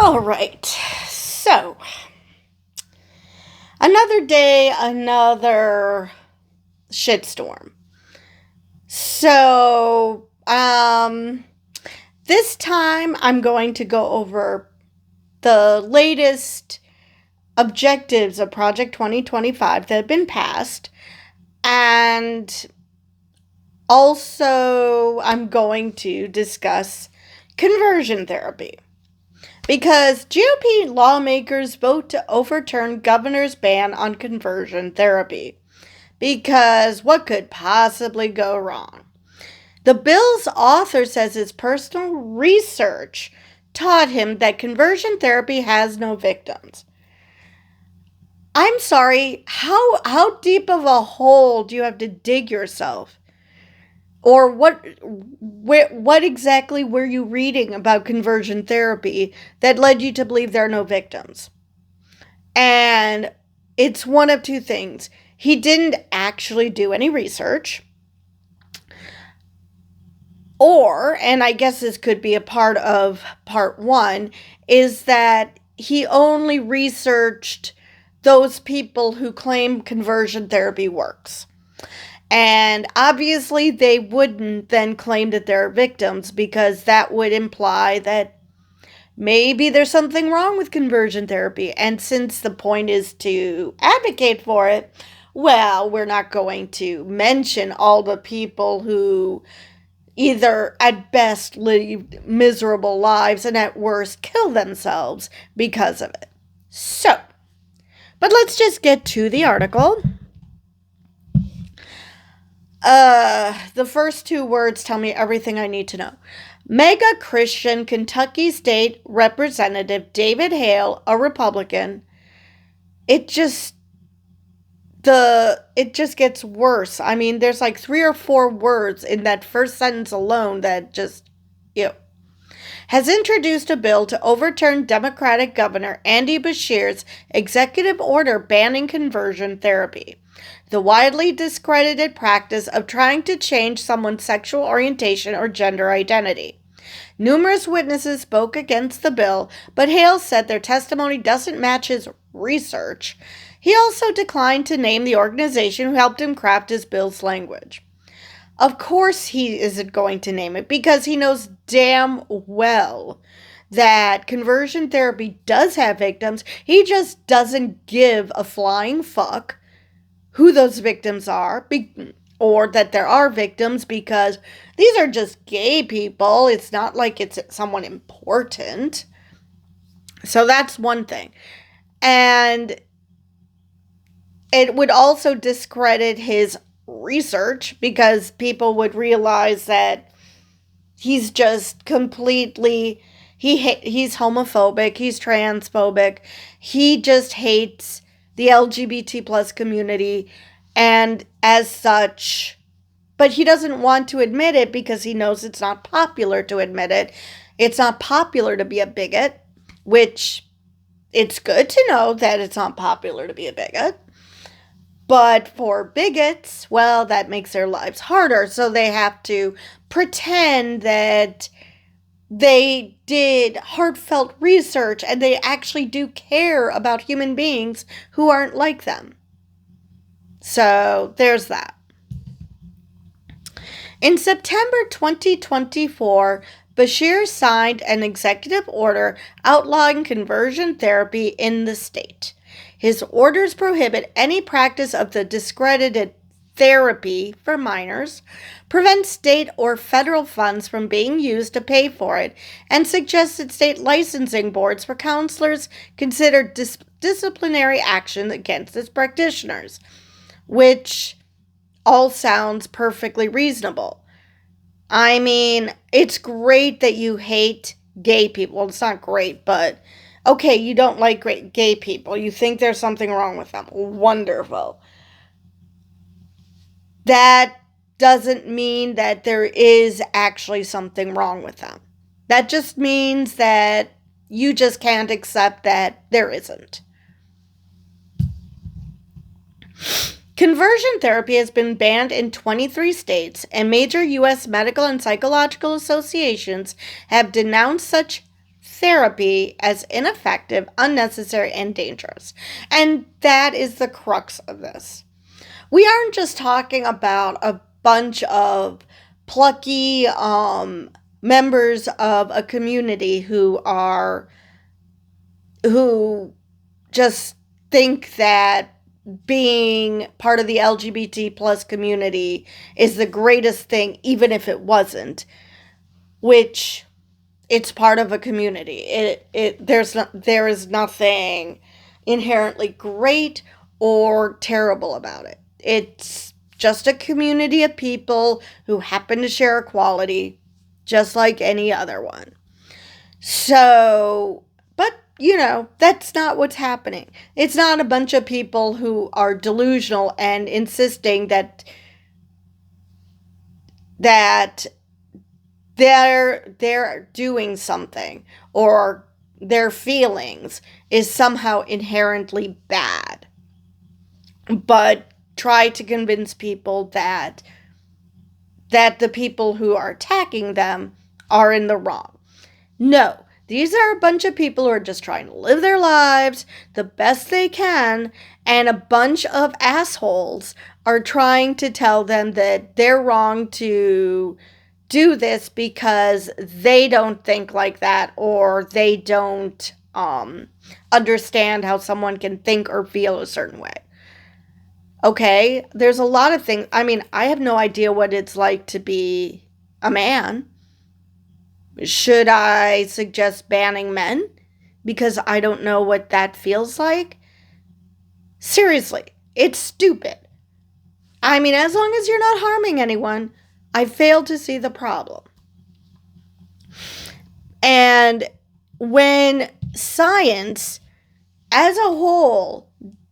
All right. So, another day, another shitstorm. So, this time I'm going to go over the latest objectives of Project 2025 that have been passed, and also I'm going to discuss conversion therapy. Because GOP lawmakers vote to overturn governor's ban on conversion therapy. Because what could possibly go wrong? The bill's author says his personal research taught him that conversion therapy has no victims. I'm sorry, how deep of a hole do you have to dig yourself? Or what exactly were you reading about conversion therapy that led you to believe there are no victims? And it's one of two things. He didn't actually do any research. Or, and I guess this could be a part of part one, is that he only researched those people who claim conversion therapy works. And obviously they wouldn't then claim that they're victims, because that would imply that maybe there's something wrong with conversion therapy. And since the point is to advocate for it, well, we're not going to mention all the people who either at best live miserable lives and at worst kill themselves because of it. So, but let's just get to the article. The first two words tell me everything I need to know. Mega Christian Kentucky State Representative David Hale, a Republican. It just gets worse. I mean, there's like 3 or 4 words in that first sentence alone that just, has introduced a bill to overturn Democratic Governor Andy Beshear's executive order banning conversion therapy, the widely discredited practice of trying to change someone's sexual orientation or gender identity. Numerous witnesses spoke against the bill, but Hale said their testimony doesn't match his research. He also declined to name the organization who helped him craft his bill's language. Of course he isn't going to name it, because he knows damn well that conversion therapy does have victims. He just doesn't give a flying fuck who those victims are, or that there are victims, because these are just gay people. It's not like it's someone important. So that's one thing. And it would also discredit his research, because people would realize that he's just completely, he's homophobic, he's transphobic, he just hates the LGBT plus community, and as such, but he doesn't want to admit it because he knows it's not popular to admit it. It's not popular to be a bigot, which it's good to know that it's not popular to be a bigot. But for bigots, well, that makes their lives harder. So they have to pretend that they did heartfelt research and they actually do care about human beings who aren't like them. So there's that. In September 2024, Beshear signed an executive order outlawing conversion therapy in the state. His orders prohibit any practice of the discredited therapy for minors, prevent state or federal funds from being used to pay for it, and suggested state licensing boards for counselors consider disciplinary action against its practitioners, which all sounds perfectly reasonable. I mean, it's great that you hate gay people. Well, it's not great, but okay, you don't like gay people. You think there's something wrong with them. Wonderful. That doesn't mean that there is actually something wrong with them. That just means that you just can't accept that there isn't. Conversion therapy has been banned in 23 states, and major U.S. medical and psychological associations have denounced such therapy as ineffective, unnecessary, and dangerous. And that is the crux of this. We aren't just talking about a bunch of plucky members of a community who just think that being part of the LGBT plus community is the greatest thing, even if it wasn't, which it's part of a community. There is nothing inherently great or terrible about it. It's just a community of people who happen to share a quality, just like any other one. So, but that's not what's happening. It's not a bunch of people who are delusional and insisting that they're doing something or their feelings is somehow inherently bad, but try to convince people that the people who are attacking them are in the wrong. No, these are a bunch of people who are just trying to live their lives the best they can, and a bunch of assholes are trying to tell them that they're wrong to do this because they don't think like that, or they don't understand how someone can think or feel a certain way. Okay, there's a lot of things. I mean, I have no idea what it's like to be a man. Should I suggest banning men? Because I don't know what that feels like. Seriously, it's stupid. I mean, as long as you're not harming anyone, I fail to see the problem. And when science as a whole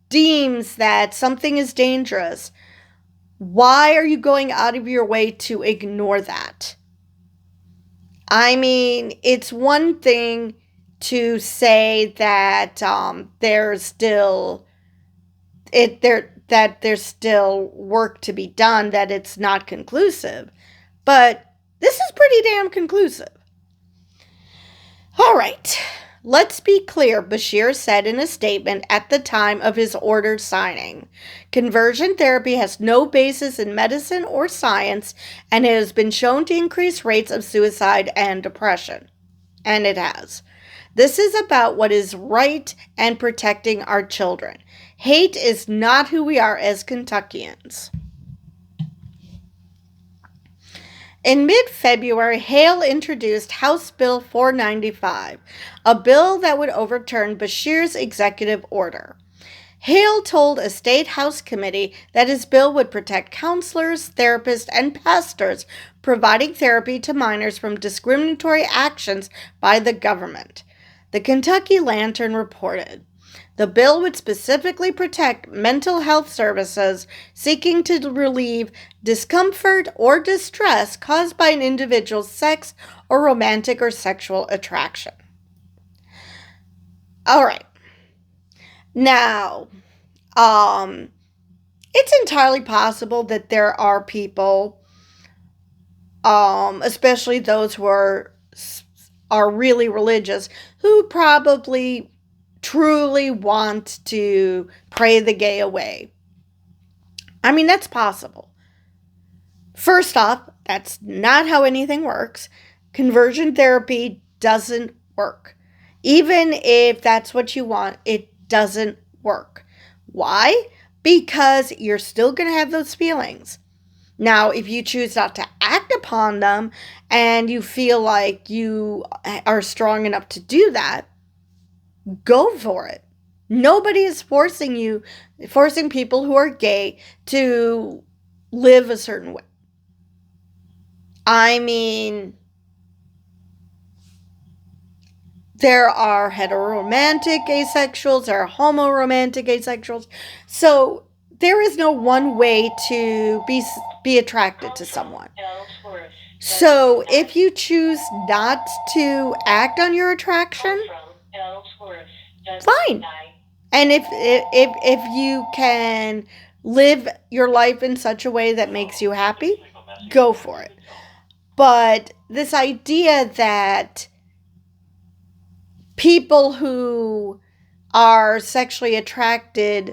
deems that something is dangerous, why are you going out of your way to ignore that? I mean, it's one thing to say that there's still work to be done, that it's not conclusive, but this is pretty damn conclusive. All right, let's be clear, Bashir said in a statement at the time of his order signing. Conversion therapy has no basis in medicine or science, and it has been shown to increase rates of suicide and depression. And it has. This is about what is right and protecting our children. Hate is not who we are as Kentuckians. In mid-February, Hale introduced House Bill 495, a bill that would overturn Bashir's executive order. Hale told a state House committee that his bill would protect counselors, therapists, and pastors providing therapy to minors from discriminatory actions by the government. The Kentucky Lantern reported. The bill would specifically protect mental health services seeking to relieve discomfort or distress caused by an individual's sex or romantic or sexual attraction. All right. Now, it's entirely possible that there are people, especially those who are really religious, who probably truly want to pray the gay away. I mean, that's possible. First off, that's not how anything works. Conversion therapy doesn't work. Even if that's what you want, it doesn't work. Why? Because you're still going to have those feelings. Now, if you choose not to act upon them and you feel like you are strong enough to do that, go for it. Nobody is forcing people who are gay to live a certain way. I mean, there are heteroromantic asexuals, there are homoromantic asexuals. So there is no one way to be attracted to someone. So if you choose not to act on your attraction, fine. And if you can live your life in such a way that makes you happy, go for it. But this idea that people who are sexually attracted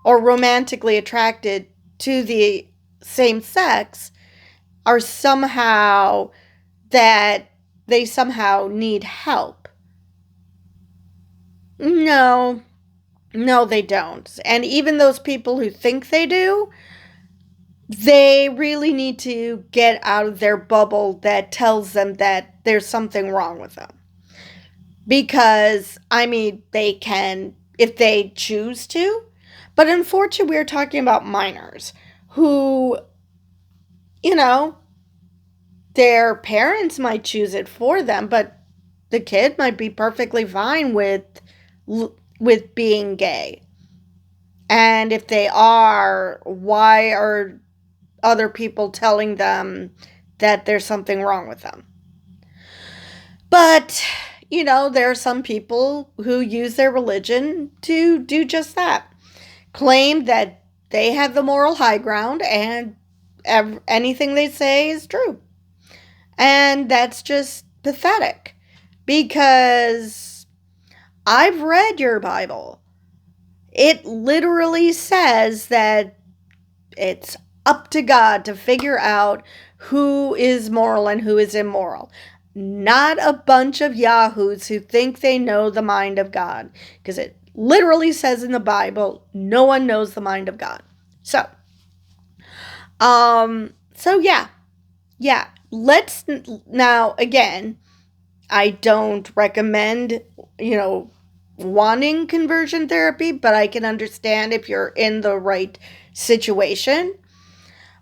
or romantically attracted to the same sex are somehow that they somehow need help. No, no, they don't. And even those people who think they do, they really need to get out of their bubble that tells them that there's something wrong with them. Because, I mean, they can, if they choose to. But unfortunately, we're talking about minors who, you know, their parents might choose it for them, but the kid might be perfectly fine with being gay. And if they are, why are other people telling them that there's something wrong with them? But, there are some people who use their religion to do just that. Claim that they have the moral high ground and anything they say is true. And that's just pathetic. Because I've read your Bible. It literally says that it's up to God to figure out who is moral and who is immoral. Not a bunch of yahoos who think they know the mind of God. Because it literally says in the Bible, no one knows the mind of God. So yeah. Let's now, again, I don't recommend, wanting conversion therapy, but I can understand if you're in the right situation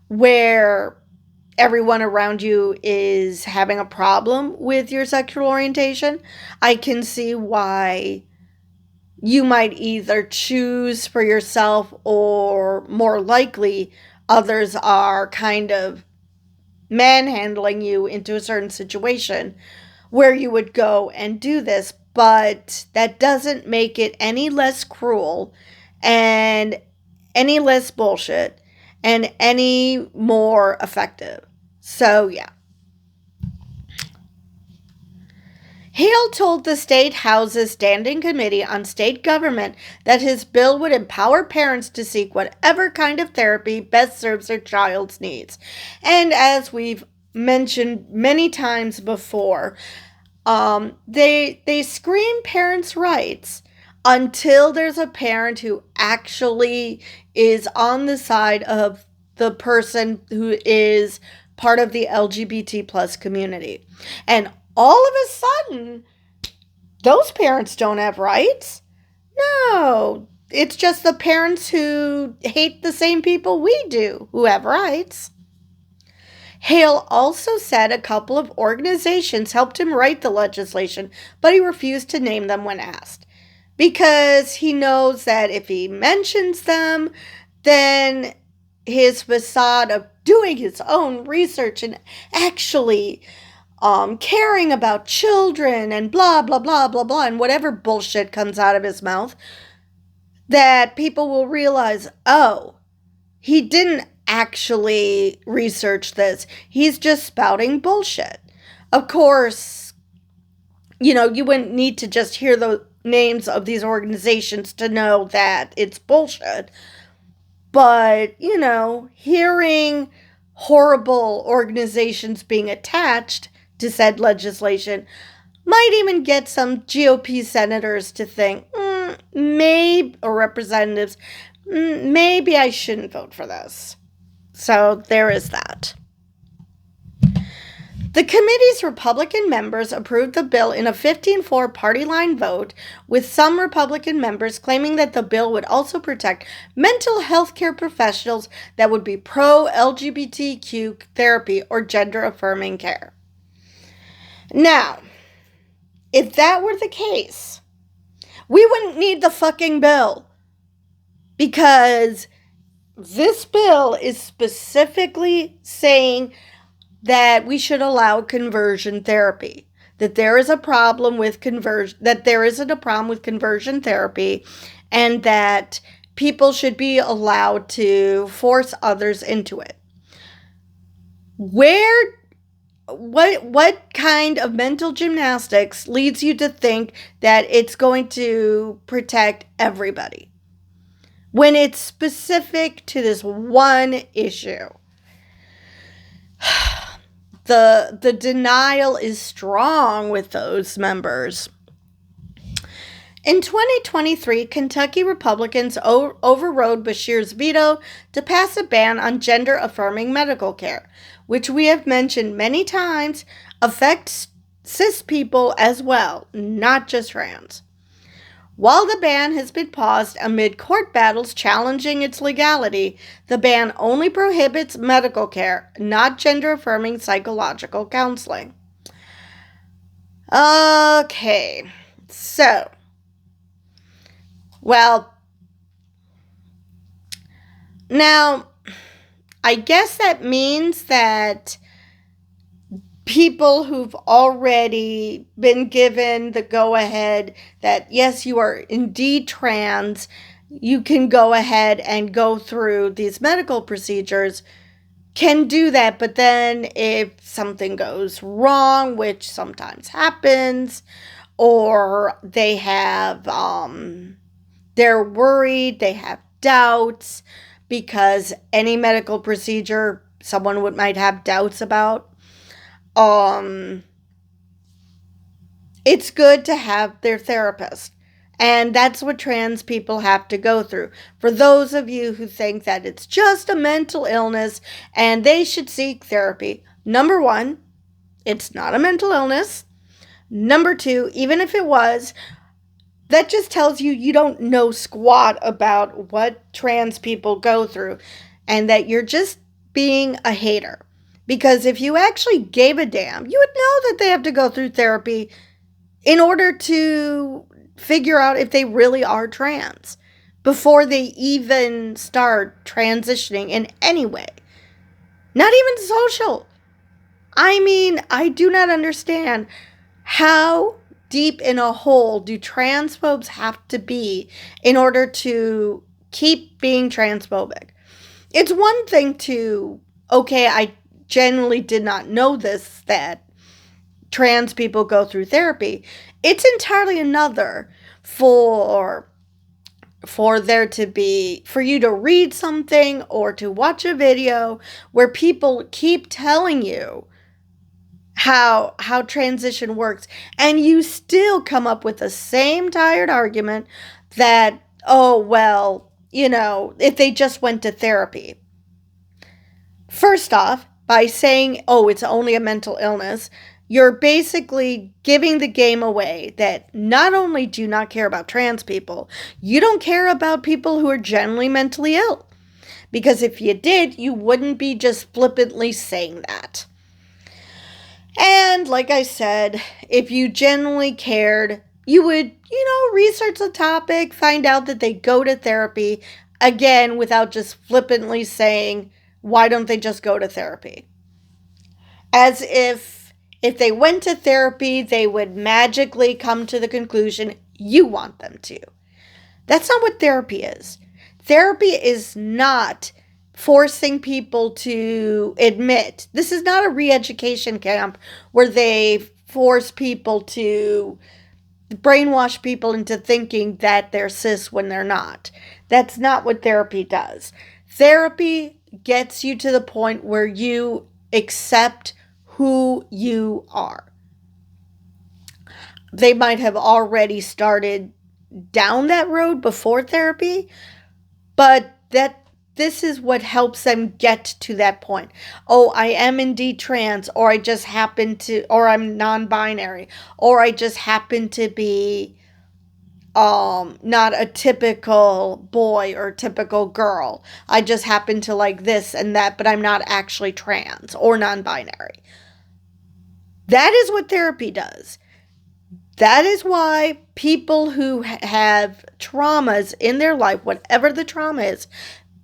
where everyone around you is having a problem with your sexual orientation. I can see why you might either choose for yourself, or more likely others are kind of manhandling you into a certain situation where you would go and do this. But that doesn't make it any less cruel and any less bullshit and any more effective. So, yeah. Hale told the State House's Standing Committee on State Government that his bill would empower parents to seek whatever kind of therapy best serves their child's needs. And as we've mentioned many times before, they scream parents' rights until there's a parent who actually is on the side of the person who is part of the LGBT plus community. And all of a sudden, those parents don't have rights. No, it's just the parents who hate the same people we do who have rights. Hale also said a couple of organizations helped him write the legislation, but he refused to name them when asked. Because he knows that if he mentions them, then his facade of doing his own research and actually caring about children and blah, blah, blah, blah, blah, and whatever bullshit comes out of his mouth, that people will realize, oh, he didn't actually research this. He's just spouting bullshit. Of course, you wouldn't need to just hear the names of these organizations to know that it's bullshit. But, hearing horrible organizations being attached to said legislation might even get some GOP senators to think, maybe, or representatives, maybe I shouldn't vote for this. So there is that. The committee's Republican members approved the bill in a 15-4 party line vote, with some Republican members claiming that the bill would also protect mental health care professionals that would be pro-LGBTQ therapy or gender-affirming care. Now, if that were the case, we wouldn't need the fucking bill. Because this bill is specifically saying that we should allow conversion therapy. That there is a problem with conversion therapy, and that people should be allowed to force others into it. Where what kind of mental gymnastics leads you to think that it's going to protect everybody when it's specific to this one issue? The denial is strong with those members. In 2023, Kentucky Republicans overrode Beshear's veto to pass a ban on gender-affirming medical care, which we have mentioned many times affects cis people as well, not just trans. While the ban has been paused amid court battles challenging its legality, the ban only prohibits medical care, not gender-affirming psychological counseling. Okay, so, well, now, I guess that means that people who've already been given the go-ahead that, yes, you are indeed trans, you can go ahead and go through these medical procedures, can do that. But then if something goes wrong, which sometimes happens, or they have, they're worried, they have doubts, because any medical procedure someone might have doubts about, it's good to have their therapist. And that's what trans people have to go through. For those of you who think that it's just a mental illness and they should seek therapy, number one, it's not a mental illness. Number two, even if it was, that just tells you you don't know squat about what trans people go through and that you're just being a hater. Because if you actually gave a damn, you would know that they have to go through therapy in order to figure out if they really are trans before they even start transitioning in any way. Not even social. I mean, I do not understand how deep in a hole do transphobes have to be in order to keep being transphobic. It's one thing to, okay, I genuinely did not know this, that trans people go through therapy. It's entirely another for there to be, for you to read something or to watch a video where people keep telling you how transition works, and you still come up with the same tired argument that, oh, well, if they just went to therapy. First off, by saying, oh, it's only a mental illness, you're basically giving the game away that not only do you not care about trans people, you don't care about people who are generally mentally ill. Because if you did, you wouldn't be just flippantly saying that. And like I said, if you genuinely cared, you would, research the topic, find out that they go to therapy, again, without just flippantly saying, why don't they just go to therapy? As if they went to therapy, they would magically come to the conclusion you want them to. That's not what therapy is. Therapy is not forcing people to admit. This is not a re-education camp where they force people to brainwash people into thinking that they're cis when they're not. That's not what therapy does. Therapy gets you to the point where you accept who you are. They might have already started down that road before therapy, but this is what helps them get to that point. Oh, I am indeed trans, or I just happen to, or I'm non-binary, or I just happen to be not a typical boy or typical girl. I just happen to like this and that, but I'm not actually trans or non-binary. That is what therapy does. That is why people who have traumas in their life, whatever the trauma is,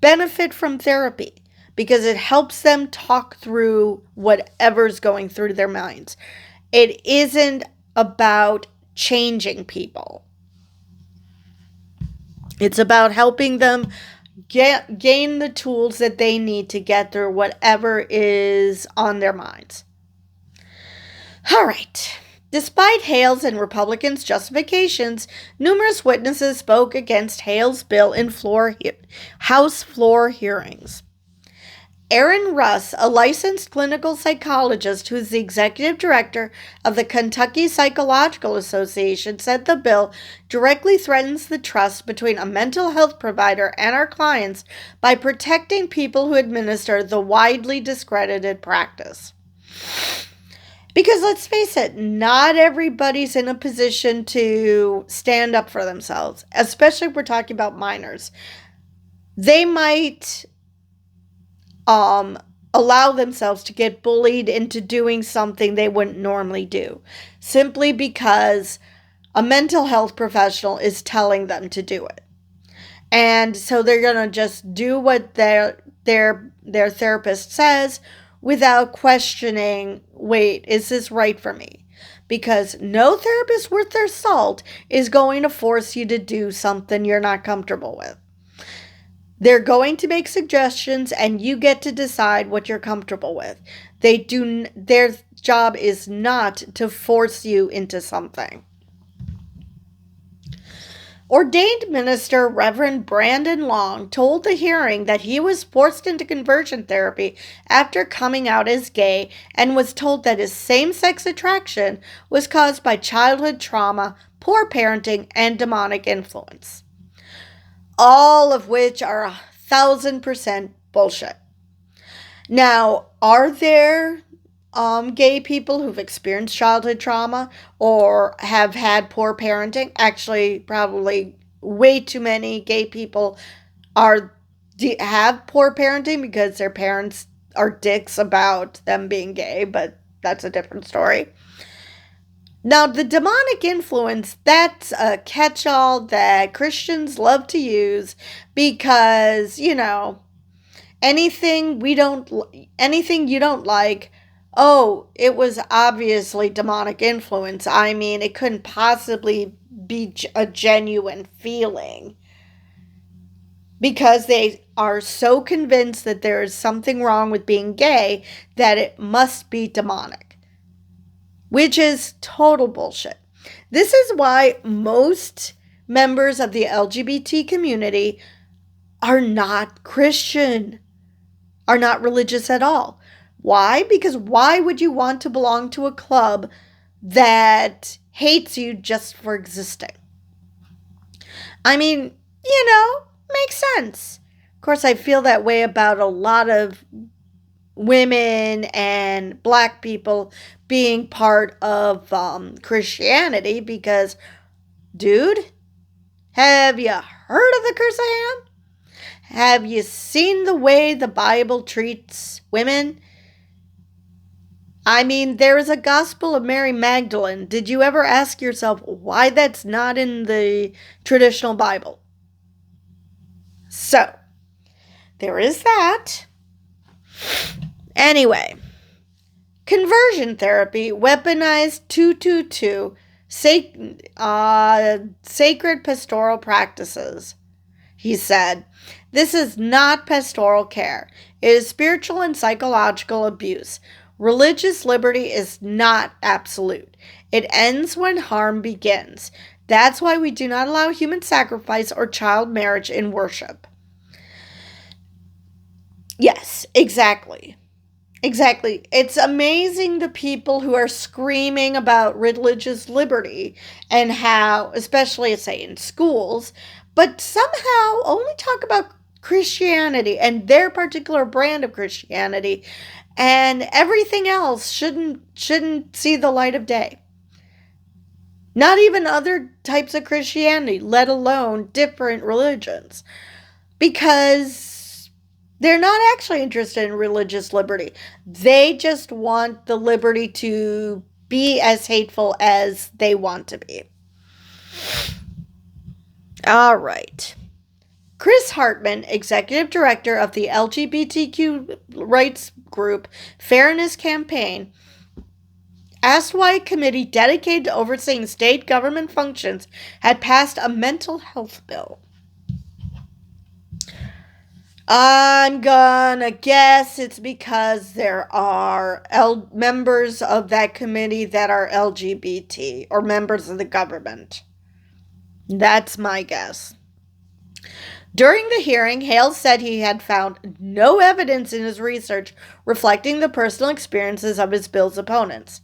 benefit from therapy, because it helps them talk through whatever's going through their minds. It isn't about changing people. It's about helping them gain the tools that they need to get through whatever is on their minds. All right. Despite Hale's and Republicans' justifications, numerous witnesses spoke against Hale's bill in House floor hearings. Aaron Russ, a licensed clinical psychologist who is the executive director of the Kentucky Psychological Association, said the bill directly threatens the trust between a mental health provider and our clients by protecting people who administer the widely discredited practice. Because let's face it, not everybody's in a position to stand up for themselves, especially if we're talking about minors. They might allow themselves to get bullied into doing something they wouldn't normally do, simply because a mental health professional is telling them to do it. And so they're going to just do what their therapist says without questioning, wait, is this right for me? Because no therapist worth their salt is going to force you to do something you're not comfortable with. They're going to make suggestions and you get to decide what you're comfortable with. Their job is not to force you into something. Ordained minister Reverend Brandon Long told the hearing that he was forced into conversion therapy after coming out as gay and was told that his same-sex attraction was caused by childhood trauma, poor parenting, and demonic influence. All of which are 1,000% bullshit. Now, are there gay people who've experienced childhood trauma or have had poor parenting? Actually, probably way too many gay people have poor parenting because their parents are dicks about them being gay, but that's a different story. Now, the demonic influence, that's a catch-all that Christians love to use because, anything you don't like, oh, it was obviously demonic influence. I mean, it couldn't possibly be a genuine feeling. Because they are so convinced that there is something wrong with being gay that it must be demonic. Which is total bullshit. This is why most members of the LGBT community are not Christian, are not religious at all. Why? Because why would you want to belong to a club that hates you just for existing? I mean, makes sense. Of course, I feel that way about a lot of women and black people being part of Christianity because, dude, have you heard of the curse of Ham? Have you seen the way the Bible treats women? I mean, there is a Gospel of Mary Magdalene. Did you ever ask yourself why that's not in the traditional Bible? So, there is that. Anyway, conversion therapy weaponized 222 sacred pastoral practices. He said, this is not pastoral care. It is spiritual and psychological abuse. Religious liberty is not absolute. It ends when harm begins. That's why we do not allow human sacrifice or child marriage in worship. Yes, exactly. Exactly. It's amazing the people who are screaming about religious liberty and how, especially say in schools, but somehow only talk about Christianity and their particular brand of Christianity, and everything else shouldn't see the light of day. Not even other types of Christianity, let alone different religions. Because they're not actually interested in religious liberty. They just want the liberty to be as hateful as they want to be. All right. Chris Hartman, executive director of the LGBTQ rights group Fairness Campaign, asked why a committee dedicated to overseeing state government functions had passed a mental health bill. I'm gonna guess it's because there are members of that committee that are LGBT or members of the government. That's my guess. During the hearing, Hales said he had found no evidence in his research reflecting the personal experiences of his bill's opponents.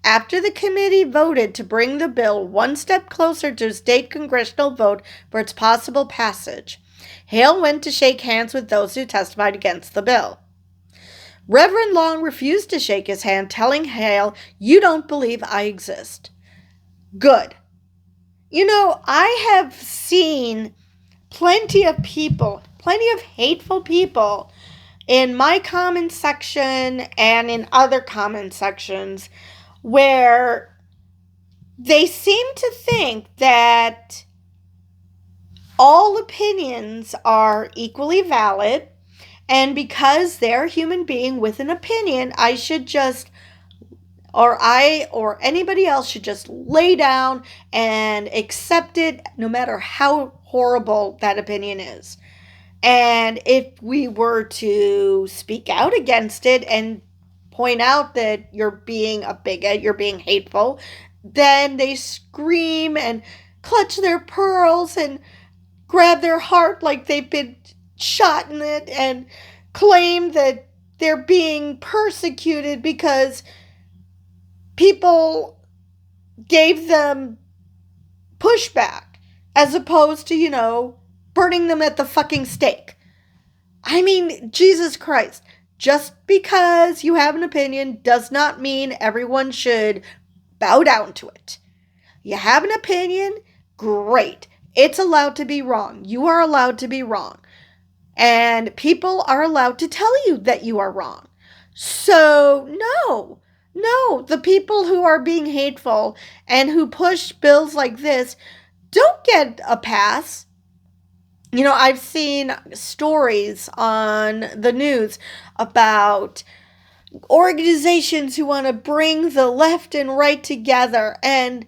After the committee voted to bring the bill one step closer to a state congressional vote for its possible passage, Hale went to shake hands with those who testified against the bill. Reverend Long refused to shake his hand, telling Hale, "You don't believe I exist." Good. You know, I have seen plenty of people, plenty of hateful people in my comment section and in other comment sections where they seem to think that all opinions are equally valid, and because they're a human being with an opinion, I should just, or I or anybody else should just lay down and accept it no matter how horrible that opinion is. And if we were to speak out against it and point out that you're being a bigot, you're being hateful, then they scream and clutch their pearls and grab their heart like they've been shot in it and claim that they're being persecuted because people gave them pushback as opposed to, burning them at the fucking stake. I mean, Jesus Christ. Just because you have an opinion does not mean everyone should bow down to it. You have an opinion? Great. It's allowed to be wrong. You are allowed to be wrong. And people are allowed to tell you that you are wrong. So, no, the people who are being hateful and who push bills like this don't get a pass. I've seen stories on the news about organizations who want to bring the left and right together. And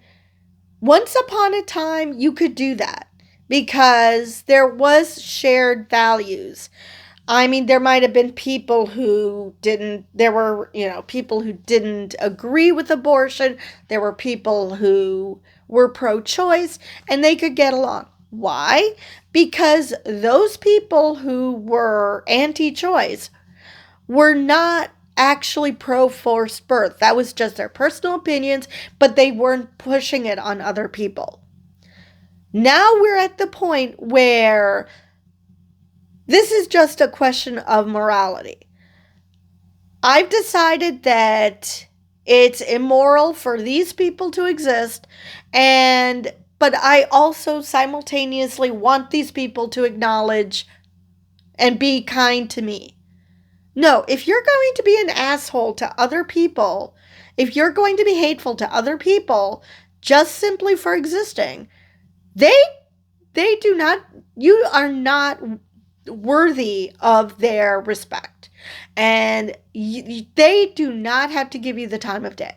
once upon a time, you could do that because there was shared values. I mean, there might have been people who people who didn't agree with abortion. There were people who were pro-choice, and they could get along. Why? Because those people who were anti-choice were not actually pro-forced birth. That was just their personal opinions, but they weren't pushing it on other people. Now we're at the point where this is just a question of morality. I've decided that it's immoral for these people to exist, but I also simultaneously want these people to acknowledge and be kind to me. No, if you're going to be an asshole to other people, if you're going to be hateful to other people just simply for existing, you are not worthy of their respect. And they do not have to give you the time of day.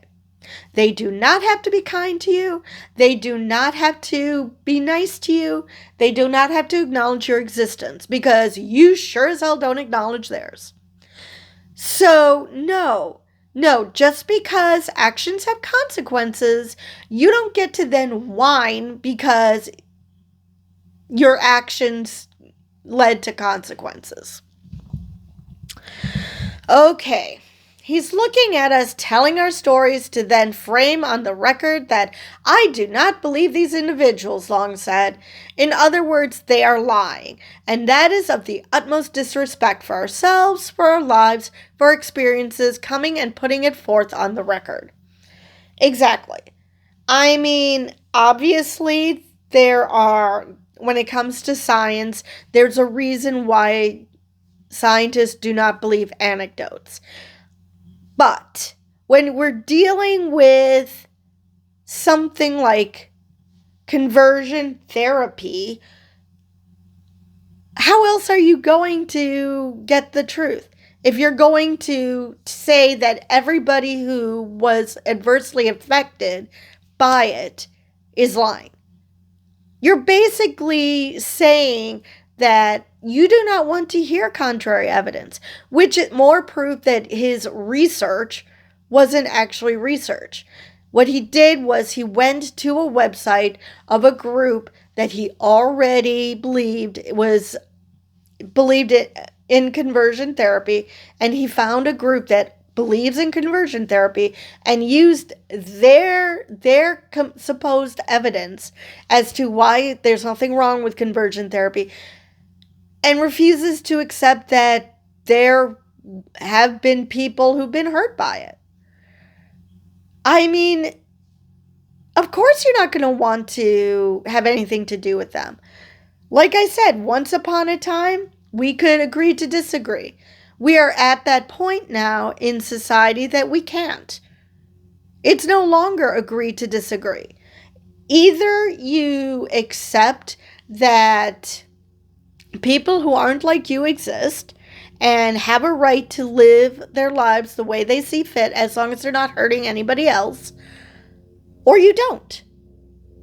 They do not have to be kind to you. They do not have to be nice to you. They do not have to acknowledge your existence because you sure as hell don't acknowledge theirs. So, no, just because actions have consequences, you don't get to then whine because your actions led to consequences. Okay. He's looking at us telling our stories to then frame on the record that I do not believe these individuals, Long said. In other words, they are lying. And that is of the utmost disrespect for ourselves, for our lives, for our experiences, coming and putting it forth on the record. Exactly. I mean, obviously, when it comes to science, there's a reason why scientists do not believe anecdotes. But when we're dealing with something like conversion therapy, how else are you going to get the truth? If you're going to say that everybody who was adversely affected by it is lying, you're basically saying that you do not want to hear contrary evidence, which is more proof that his research wasn't actually research. What he did was he went to a website of a group that he already believed it in conversion therapy, and he found a group that believes in conversion therapy and used their supposed evidence as to why there's nothing wrong with conversion therapy, and refuses to accept that there have been people who've been hurt by it. I mean, of course you're not going to want to have anything to do with them. Like I said, once upon a time, we could agree to disagree. We are at that point now in society that we can't. It's no longer agree to disagree. Either you accept that people who aren't like you exist and have a right to live their lives the way they see fit as long as they're not hurting anybody else, or you don't.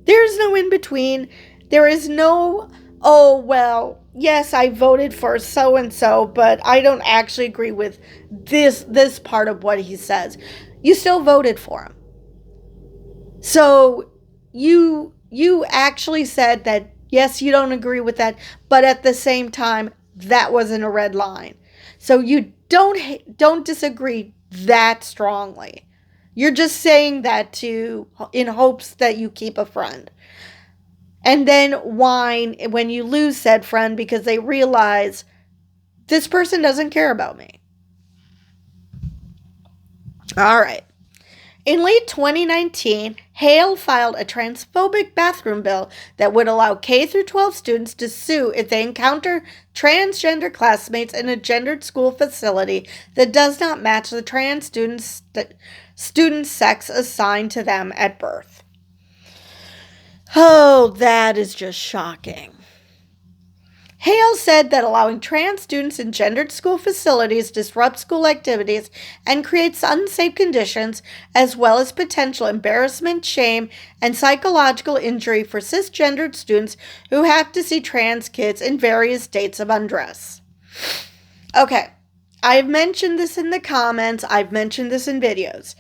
There's no in between. There is no, oh, well, yes, I voted for so-and-so, but I don't actually agree with this part of what he says. You still voted for him. So you actually said that, yes, you don't agree with that, but at the same time, that wasn't a red line. So you don't disagree that strongly. You're just saying that in hopes that you keep a friend. And then whine when you lose said friend because they realize this person doesn't care about me. All right. In late 2019, Hale filed a transphobic bathroom bill that would allow K through 12 students to sue if they encounter transgender classmates in a gendered school facility that does not match the trans student's sex assigned to them at birth. Oh, that is just shocking. Hale said that allowing trans students in gendered school facilities disrupts school activities and creates unsafe conditions, as well as potential embarrassment, shame, and psychological injury for cisgendered students who have to see trans kids in various states of undress. Okay, I've mentioned this in the comments, I've mentioned this in videos.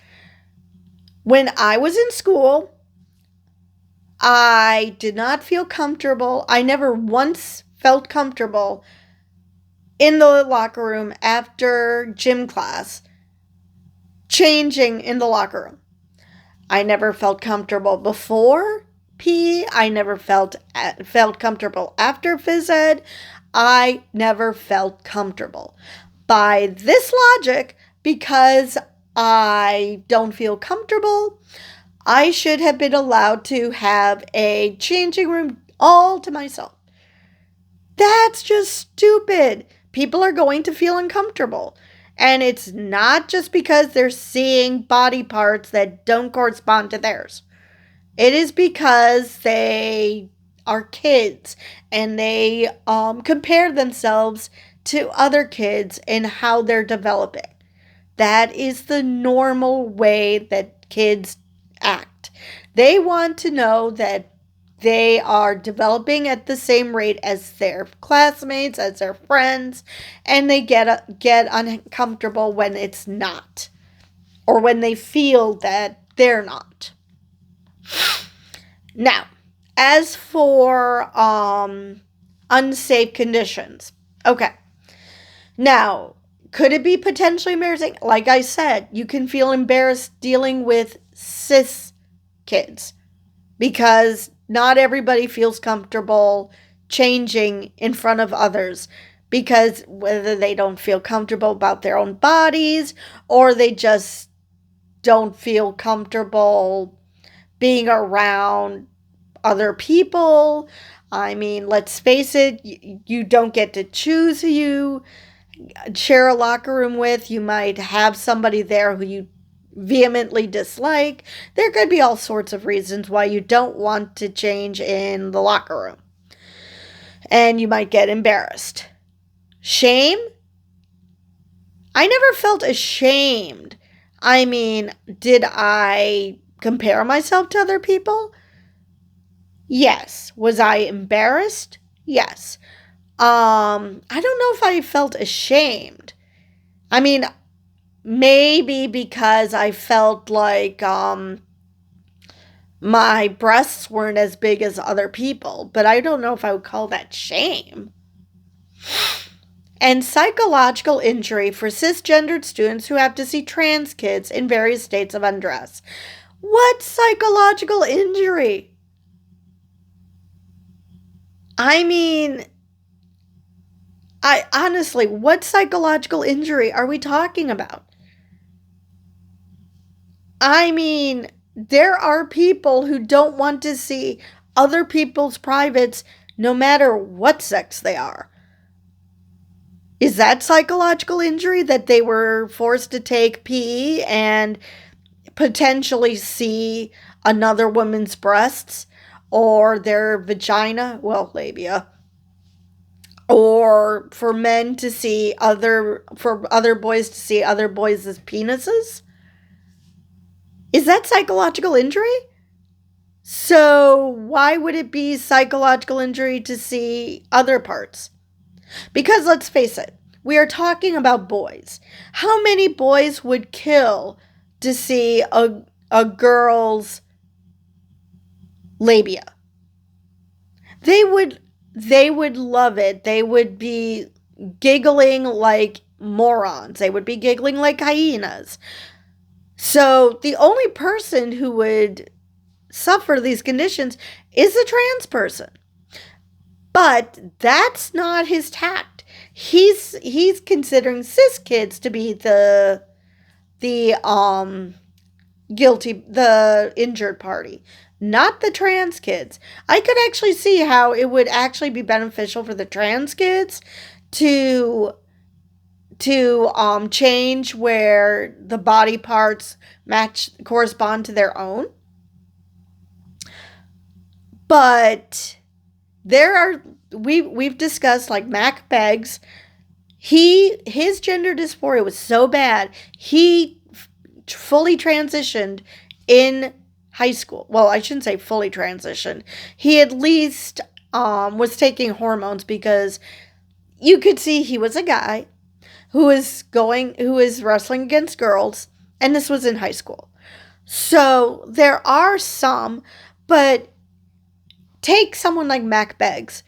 When I was in school, I did not feel comfortable. I never once felt comfortable in the locker room after gym class, changing in the locker room. I never felt comfortable before PE. I never felt comfortable after phys ed. I never felt comfortable. By this logic, because I don't feel comfortable, I should have been allowed to have a changing room all to myself. That's just stupid. People are going to feel uncomfortable. And it's not just because they're seeing body parts that don't correspond to theirs. It is because they are kids and they compare themselves to other kids in how they're developing. That is the normal way that kids act. They want to know that they are developing at the same rate as their classmates, as their friends, and they get uncomfortable when it's not, or when they feel that they're not. Now, as for unsafe conditions, okay. Now, could it be potentially embarrassing? Like I said, you can feel embarrassed dealing with cis kids because not everybody feels comfortable changing in front of others because whether they don't feel comfortable about their own bodies or they just don't feel comfortable being around other people. I mean, let's face it, you don't get to choose who you share a locker room with. You might have somebody there who you vehemently dislike. There could be all sorts of reasons why you don't want to change in the locker room. And you might get embarrassed. Shame? I never felt ashamed. I mean, did I compare myself to other people? Yes. Was I embarrassed? Yes. I don't know if I felt ashamed. I mean, maybe because I felt like my breasts weren't as big as other people, but I don't know if I would call that shame. And psychological injury for cisgendered students who have to see trans kids in various states of undress. What psychological injury? I mean, honestly, what psychological injury are we talking about? I mean, there are people who don't want to see other people's privates no matter what sex they are. Is that psychological injury that they were forced to take PE and potentially see another woman's breasts or their vagina, well, labia, or for men to see for other boys to see other boys' penises? Is that psychological injury? So why would it be psychological injury to see other parts? Because let's face it, we are talking about boys. How many boys would kill to see a girl's labia? They would love it. They would be giggling like morons. They would be giggling like hyenas. So the only person who would suffer these conditions is a trans person. But that's not his tact. He's considering cis kids to be the guilty, the injured party, not the trans kids. I could actually see how it would actually be beneficial for the trans kids to change where the body parts correspond to their own. But we've discussed like Mac Beggs. His gender dysphoria was so bad, he fully transitioned in high school. Well, I shouldn't say fully transitioned. He at least was taking hormones because you could see he was a guy who is wrestling against girls, and this was in high school. So there are some, but take someone like Mac Beggs.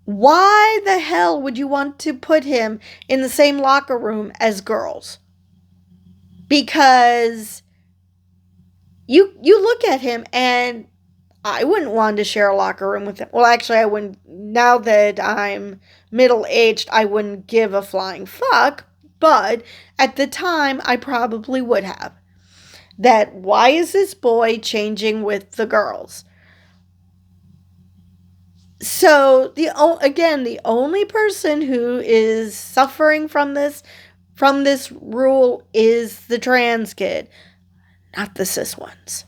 Why the hell would you want to put him in the same locker room as girls? Because you look at him, and I wouldn't want to share a locker room with him. Well, actually, I wouldn't. Now that I'm middle-aged, I wouldn't give a flying fuck. But at the time, I probably would have. That why is this boy changing with the girls? So the only person who is suffering from this rule is the trans kid, not the cis ones.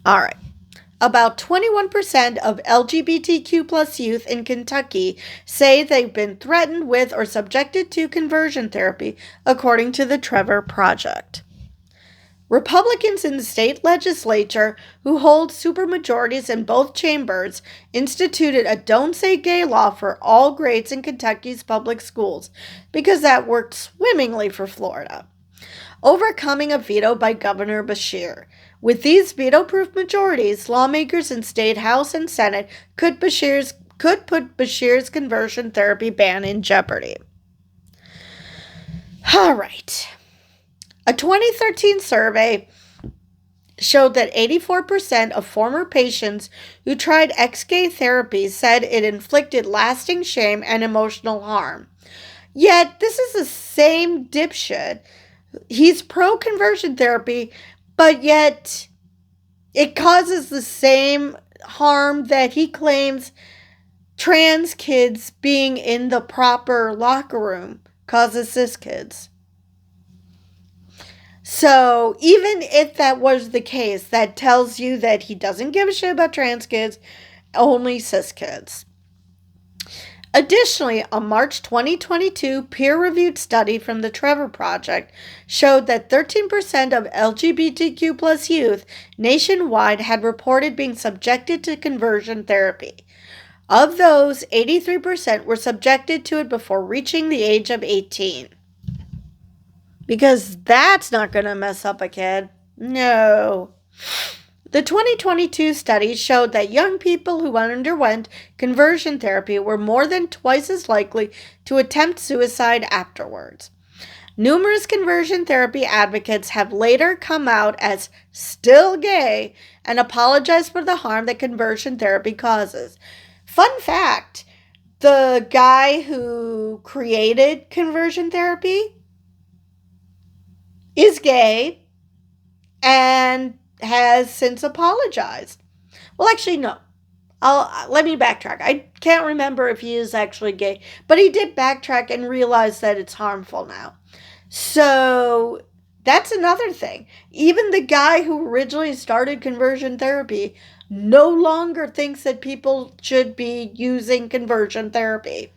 All right. About 21% of LGBTQ plus youth in Kentucky say they've been threatened with or subjected to conversion therapy, according to the Trevor Project. Republicans in the state legislature, who hold supermajorities in both chambers, instituted a Don't Say Gay law for all grades in Kentucky's public schools because that worked swimmingly for Florida, overcoming a veto by Governor Beshear. With these veto-proof majorities, lawmakers in state House and Senate could put Beshear's conversion therapy ban in jeopardy. All right. A 2013 survey showed that 84% of former patients who tried ex-gay therapy said it inflicted lasting shame and emotional harm. Yet, this is the same dipshit. He's pro-conversion therapy, but yet it causes the same harm that he claims trans kids being in the proper locker room causes cis kids. So even if that was the case, that tells you that he doesn't give a shit about trans kids, only cis kids. Additionally, a March 2022 peer-reviewed study from the Trevor Project showed that 13% of LGBTQ plus youth nationwide had reported being subjected to conversion therapy. Of those, 83% were subjected to it before reaching the age of 18. Because that's not going to mess up a kid. No. The 2022 study showed that young people who underwent conversion therapy were more than twice as likely to attempt suicide afterwards. Numerous conversion therapy advocates have later come out as still gay and apologized for the harm that conversion therapy causes. Fun fact, the guy who created conversion therapy is gay and has since apologized. Well, actually, no. Let me backtrack. I can't remember if he is actually gay, but he did backtrack and realize that it's harmful now. So that's another thing. Even the guy who originally started conversion therapy no longer thinks that people should be using conversion therapy.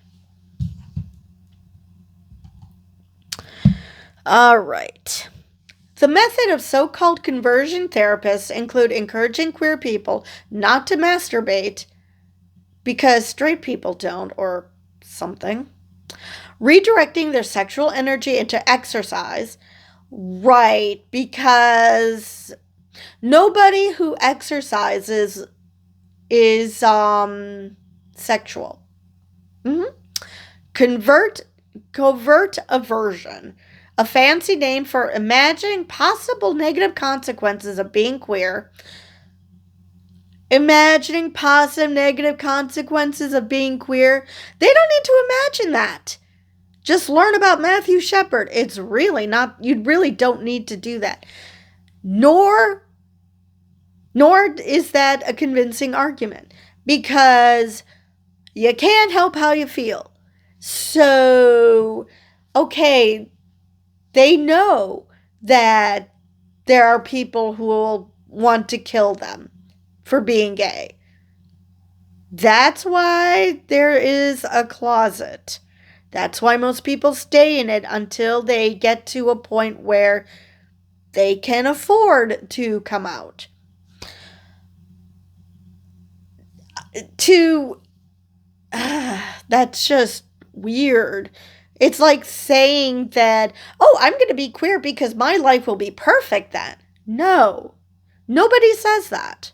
All right. The method of so-called conversion therapists include encouraging queer people not to masturbate because straight people don't, or something. Redirecting their sexual energy into exercise. Right, because nobody who exercises is sexual. Covert aversion, a fancy name for imagining possible negative consequences of being queer. Imagining positive negative consequences of being queer. They don't need to imagine that. Just learn about Matthew Shepard. It's really not, you really don't need to do that. Nor is that a convincing argument, because you can't help how you feel. So, okay, they know that there are people who will want to kill them for being gay. That's why there is a closet. That's why most people stay in it until they get to a point where they can afford to come out. That's just weird. It's like saying that, oh, I'm going to be queer because my life will be perfect then. No, nobody says that.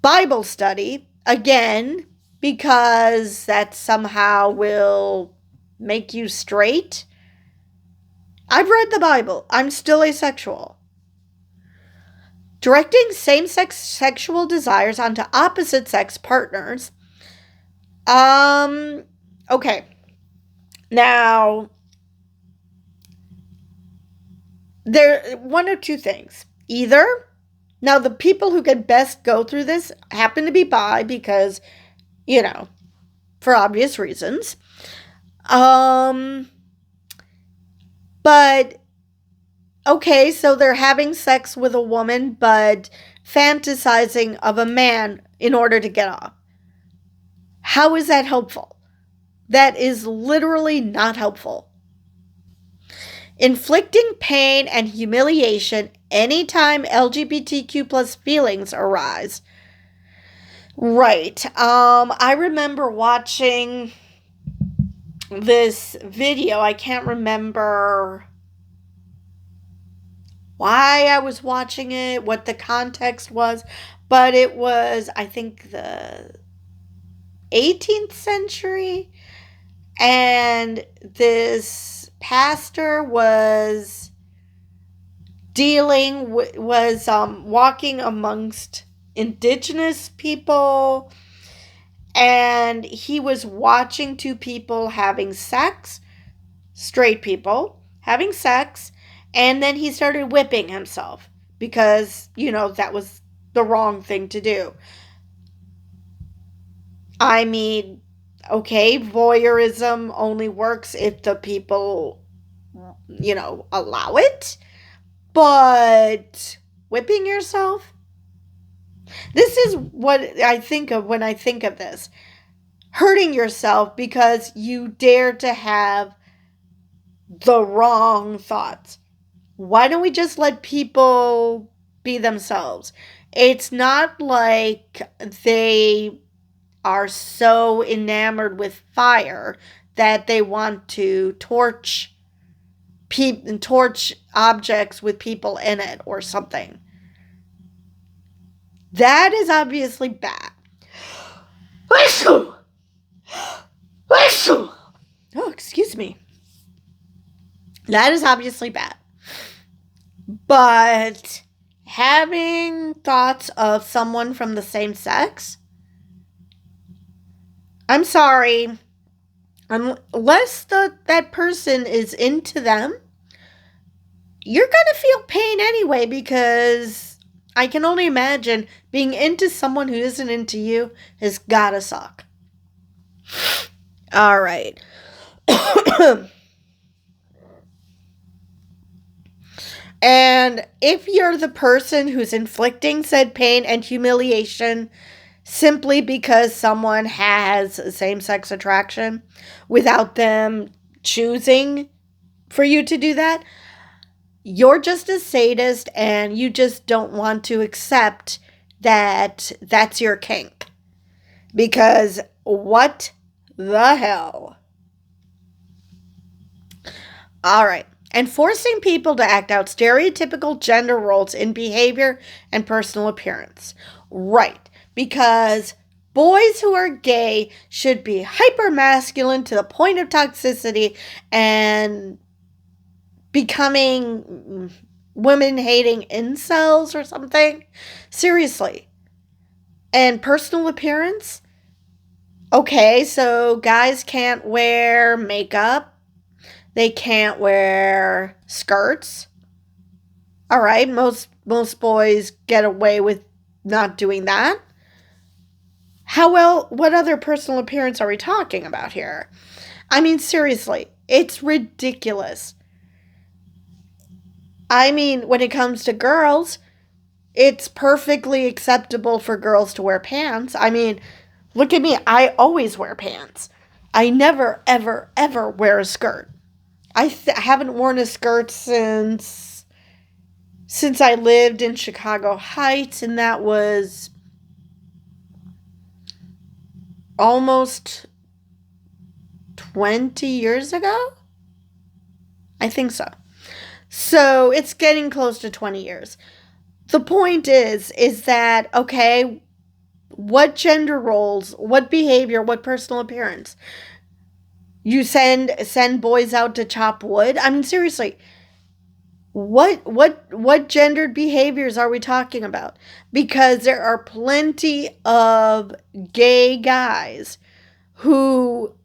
Bible study, again, because that somehow will make you straight. I've read the Bible. I'm still asexual. Directing same-sex sexual desires onto opposite-sex partners. Okay. Now, there one of two things. Either, now the people who can best go through this happen to be bi because, for obvious reasons. But, okay, so they're having sex with a woman, but fantasizing of a man in order to get off. How is that helpful? That is literally not helpful. Inflicting pain and humiliation anytime LGBTQ plus feelings arise. Right. I remember watching this video. I can't remember why I was watching it, what the context was, but it was, I think, the 18th century, and this pastor was walking amongst indigenous people, and he was watching two people having sex, straight people having sex, and then he started whipping himself because, that was the wrong thing to do. I mean, okay, voyeurism only works if the people, allow it. But whipping yourself? This is what I think of when I think of this. Hurting yourself because you dare to have the wrong thoughts. Why don't we just let people be themselves? It's not like they are so enamored with fire that they want to torch objects with people in it or something. That is obviously bad. Oh, excuse me. That is obviously bad. But having thoughts of someone from the same sex, I'm sorry, unless that person is into them, you're going to feel pain anyway, because I can only imagine being into someone who isn't into you has gotta suck. All right. And if you're the person who's inflicting said pain and humiliation simply because someone has a same-sex attraction without them choosing for you to do that, you're just a sadist and you just don't want to accept that that's your kink. Because what the hell? All right. And forcing people to act out stereotypical gender roles in behavior and personal appearance. Right. Because boys who are gay should be hyper-masculine to the point of toxicity and becoming women-hating incels or something. Seriously. And personal appearance? Okay, so guys can't wear makeup. They can't wear skirts. All right, most boys get away with not doing that. What other personal appearance are we talking about here? I mean, seriously, it's ridiculous. I mean, when it comes to girls, it's perfectly acceptable for girls to wear pants. I mean, look at me. I always wear pants. I never, ever, ever wear a skirt. I haven't worn a skirt since I lived in Chicago Heights, and that was almost 20 years ago? I think so. So it's getting close to 20 years. The point is that, okay, what gender roles, what behavior, what personal appearance? You send boys out to chop wood? I mean, seriously, what gendered behaviors are we talking about? Because there are plenty of gay guys who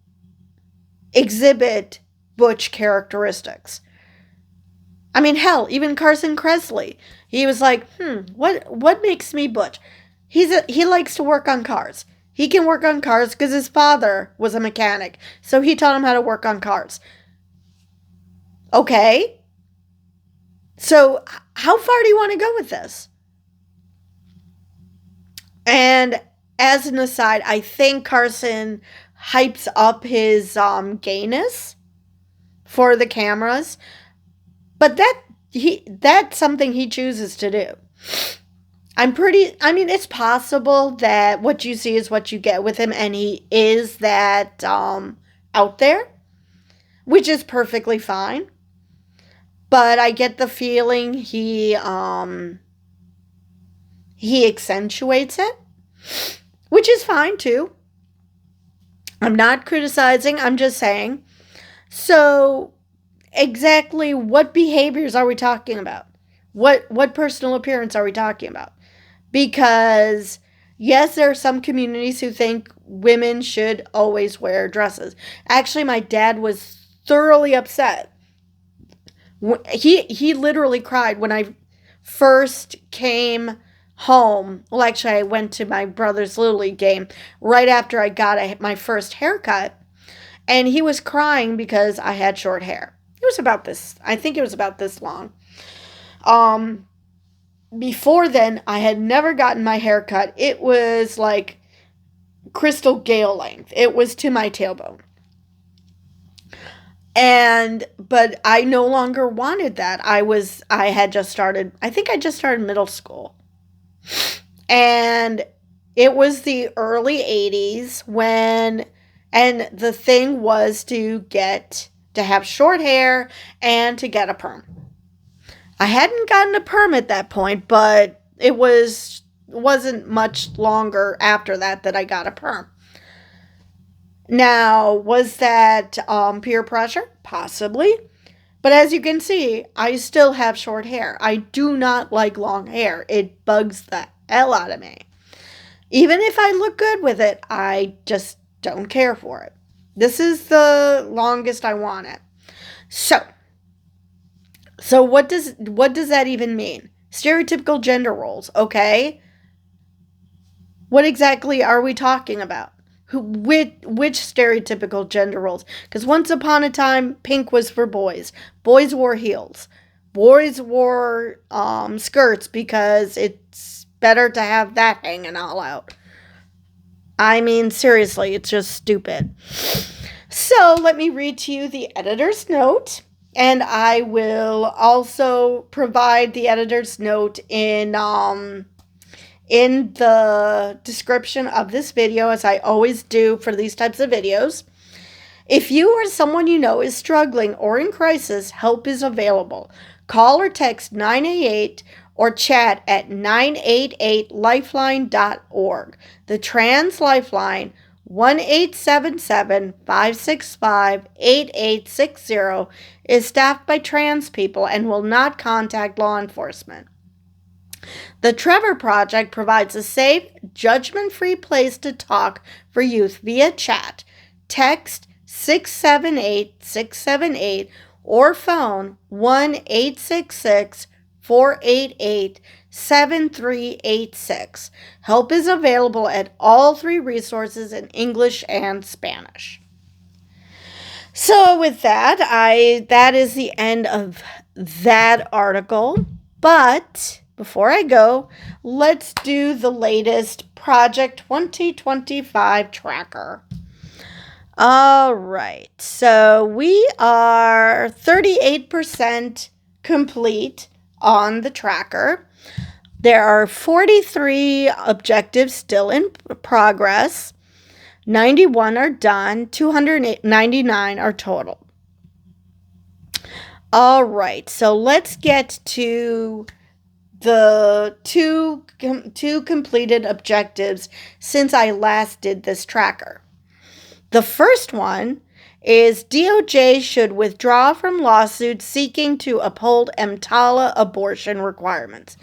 exhibit butch characteristics. I mean, hell, even Carson Kressley. He was like, what makes me butch? He likes to work on cars. He can work on cars because his father was a mechanic. So he taught him how to work on cars. Okay. So how far do you want to go with this? And as an aside, I think Carson hypes up his gayness for the cameras. But that's something he chooses to do. It's possible that what you see is what you get with him, and he is that out there, which is perfectly fine. But I get the feeling he accentuates it, which is fine too. I'm not criticizing, I'm just saying. So exactly what behaviors are we talking about? What personal appearance are we talking about? Because yes, there are some communities who think women should always wear dresses. Actually, my dad was thoroughly upset. He literally cried when I first came home. Well, actually, I went to my brother's Little League game right after I got my first haircut. And he was crying because I had short hair. It was about this. I think it was about this long. Before then, I had never gotten my hair cut. It was like Crystal Gale length. It was to my tailbone. But I no longer wanted that. I had just started, I think I just started middle school. And It was the early 80s and the thing was to have short hair and to get a perm. I hadn't gotten a perm at that point, but wasn't much longer after that I got a perm. Now, was that peer pressure? Possibly. But as you can see, I still have short hair. I do not like long hair. It bugs the hell out of me. Even if I look good with it, I just don't care for it. This is the longest I want it. So what does that even mean? Stereotypical gender roles, okay? What exactly are we talking about? Which stereotypical gender roles? Because once upon a time, pink was for boys. Boys wore heels. Boys wore skirts because it's better to have that hanging all out. I mean, seriously, it's just stupid. So let me read to you the editor's note. And I will also provide the editor's note in the description of this video, as I always do for these types of videos. If you or someone you know is struggling or in crisis, help is available. Call or text 988 or chat at 988lifeline.org. The Trans Lifeline, 1-877-565-8860, is staffed by trans people and will not contact law enforcement. The Trevor Project provides a safe, judgment-free place to talk for youth via chat, text 678-678, or phone 1-866-488-7386. Help is available at all three resources in English and Spanish. So with that, that is the end of that article. But before I go, let's do the latest Project 2025 tracker. All right, so we are 38% complete on the tracker. There are 43 objectives still in progress. 91 are done. 299 are total. All right, so let's get to the two completed objectives since I last did this tracker. The first one is DOJ should withdraw from lawsuits seeking to uphold EMTALA abortion requirements.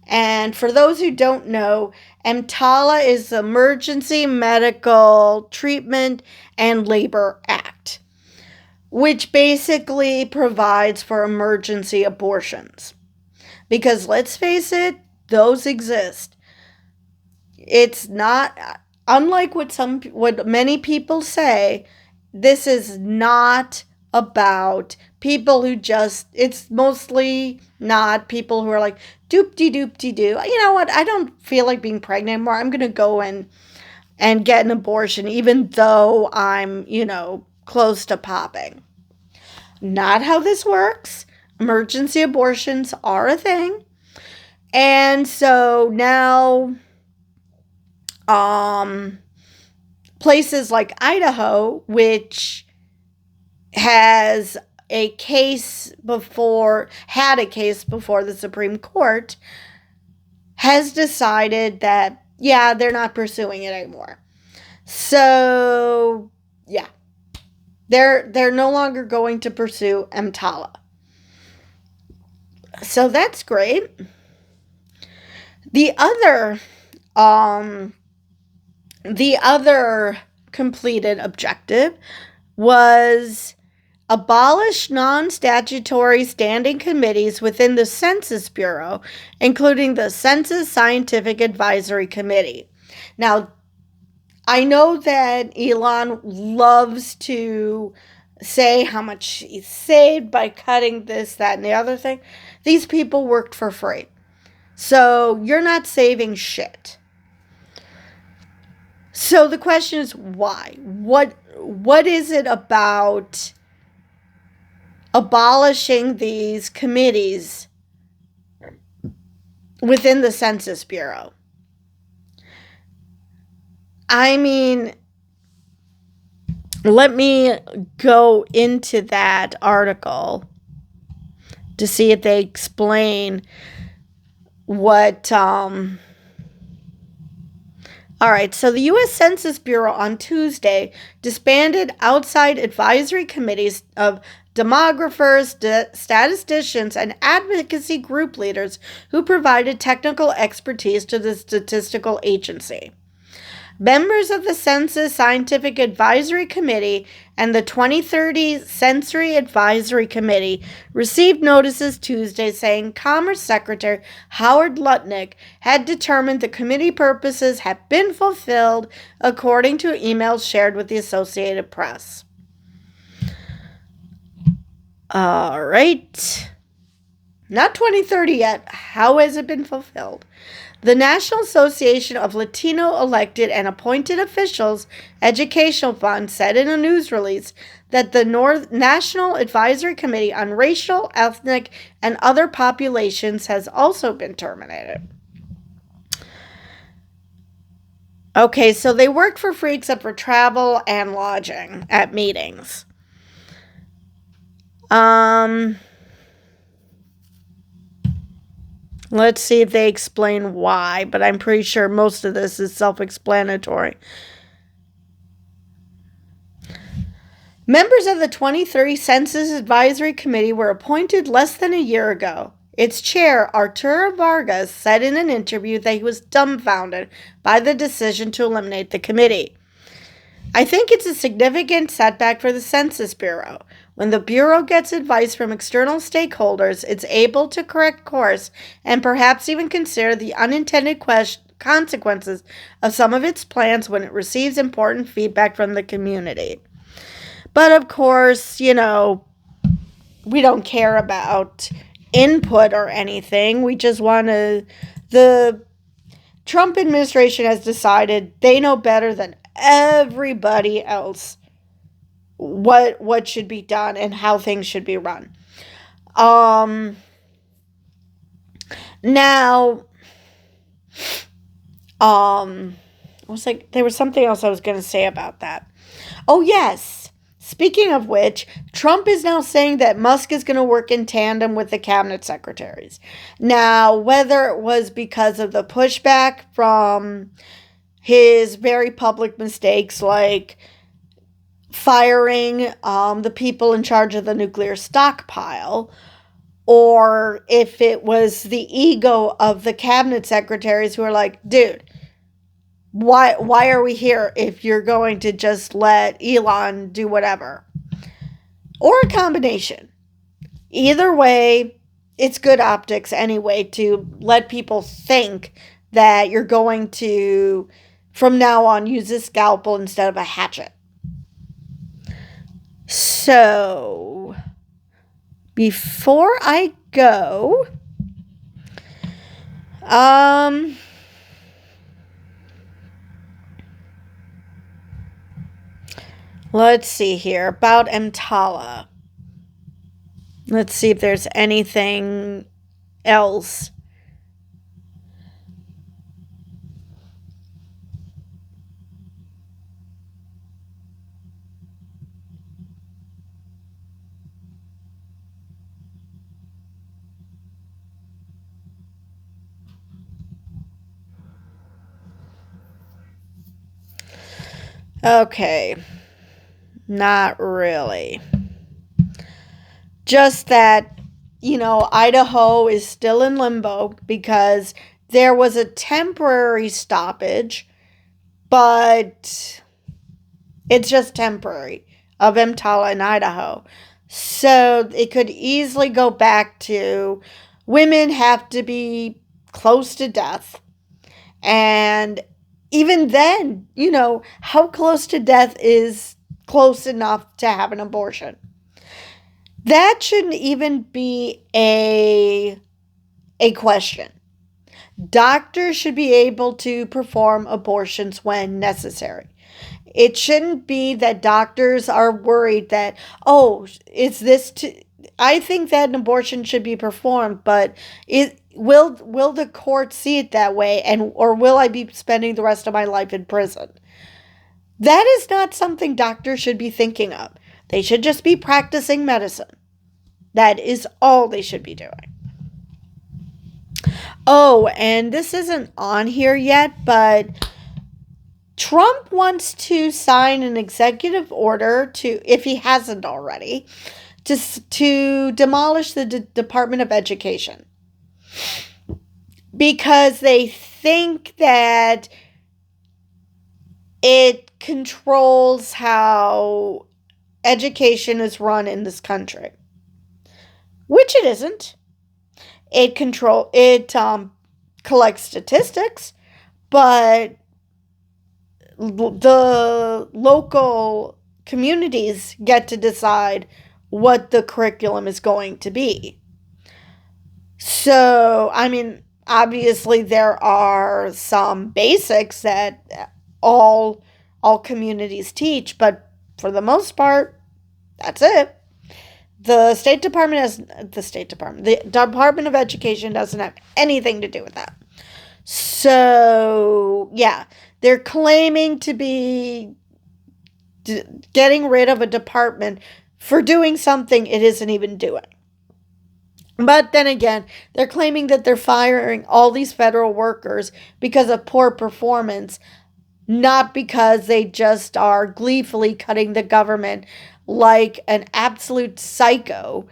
And for those who don't know, EMTALA is the Emergency Medical Treatment and Labor Act, which basically provides for emergency abortions. Because let's face it, those exist. It's not, unlike what many people say, this is not about people who it's mostly not people who are like, doop-de-doop-de-doo. You know what? I don't feel like being pregnant anymore. I'm going to go and get an abortion, even though I'm, close to popping. Not how this works. Emergency abortions are a thing. And so now, places like Idaho, which had a case before the Supreme Court, has decided that, yeah, they're not pursuing it anymore. So, yeah, they're no longer going to pursue EMTALA. So that's great. The other completed objective was abolish non-statutory standing committees within the Census Bureau, including the Census Scientific Advisory Committee. Now, I know that Elon loves to say how much he saved by cutting this, that, and the other thing. These people worked for free. So you're not saving shit. So the question is why? What is it about abolishing these committees within the Census Bureau? I mean, let me go into that article to see if they explain what. All right, so the U.S. Census Bureau on Tuesday disbanded outside advisory committees of demographers, statisticians, and advocacy group leaders who provided technical expertise to the statistical agency. Members of the Census Scientific Advisory Committee and the 2030 Sensory Advisory Committee received notices Tuesday saying Commerce Secretary Howard Lutnick had determined the committee purposes have been fulfilled, according to emails shared with the Associated Press. All right. Not 2030 yet. How has it been fulfilled? The National Association of Latino Elected and Appointed Officials Educational Fund said in a news release that the National Advisory Committee on Racial, Ethnic, and Other Populations has also been terminated. Okay, so they work for free except for travel and lodging at meetings. Let's see if they explain why, but I'm pretty sure most of this is self-explanatory. Members of the 2030 Census Advisory Committee were appointed less than a year ago. Its chair, Arturo Vargas, said in an interview that he was dumbfounded by the decision to eliminate the committee. I think it's a significant setback for the Census Bureau. When the Bureau gets advice from external stakeholders, it's able to correct course and perhaps even consider the unintended consequences of some of its plans when it receives important feedback from the community. But of course, we don't care about input or anything. We just want to... The Trump administration has decided they know better than everybody else what should be done and how things should be run. Now, there was something else I was going to say about that. Oh, yes. Speaking of which, Trump is now saying that Musk is going to work in tandem with the cabinet secretaries. Now, whether it was because of the pushback from his very public mistakes, like firing the people in charge of the nuclear stockpile, or if it was the ego of the cabinet secretaries who are like, dude, why are we here if you're going to just let Elon do whatever? Or a combination. Either way, it's good optics anyway to let people think that you're going to, from now on, use a scalpel instead of a hatchet. So, before I go, let's see here about EMTALA. Let's see if there's anything else. Okay. Not really. Just that, Idaho is still in limbo because there was a temporary stoppage, but it's just temporary, of EMTALA in Idaho. So it could easily go back to women have to be close to death. And even then, how close to death is close enough to have an abortion? That shouldn't even be a question. Doctors should be able to perform abortions when necessary. It shouldn't be that doctors are worried that, is this I think that an abortion should be performed, but it will the court see it that way, and or will I be spending the rest of my life in prison? That is not something doctors should be thinking of. They should just be practicing medicine. That is all they should be doing. Oh, and this isn't on here yet, but Trump wants to sign an executive order to, if he hasn't already, to demolish the Department of Education. Because they think that it controls how education is run in this country, which it isn't. It collects statistics, but the local communities get to decide what the curriculum is going to be. So, I mean, obviously there are some basics that all communities teach, but for the most part, that's it. The Department of Education doesn't have anything to do with that. So, yeah, they're claiming to be getting rid of a department for doing something it isn't even doing. But then again, they're claiming that they're firing all these federal workers because of poor performance, not because they just are gleefully cutting the government like an absolute psycho,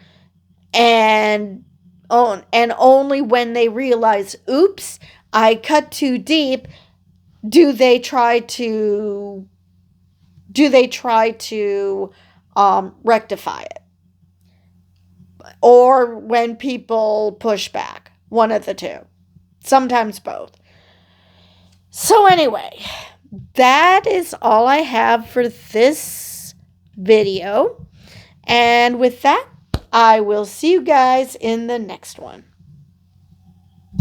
and only when they realize, oops, I cut too deep, do they try to rectify it, or when people push back. One of the two, sometimes both. So anyway, that is all I have for this video. And with that, I will see you guys in the next one.